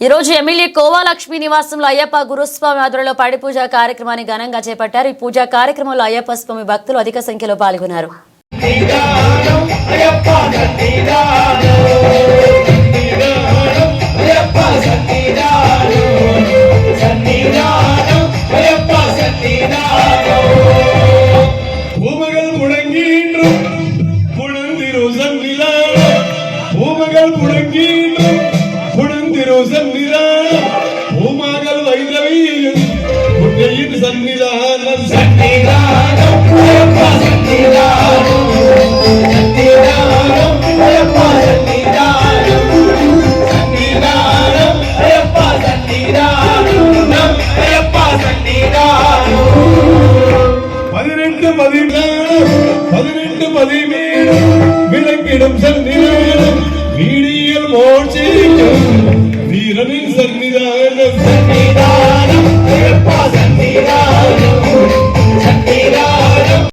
ఈ రోజు ఎమ్మెల్యే కోవా లక్ష్మీ నివాసంలో అయ్యప్ప గురుస్వామి ఆధ్వర్యంలో పడి పూజ కార్యక్రమాన్ని ఘనంగా చేపట్టారు. ఈ పూజా కార్యక్రమంలో అయ్యప్ప స్వామి భక్తులు అధిక సంఖ్యలో పాల్గొన్నారు. பூமாகல் வைரவியும் சன்னிதானம் விளக்கிடும் சன்னிதானம் வீடியல் மோட்சிக்கும் வீரனின் சன்னிதானம்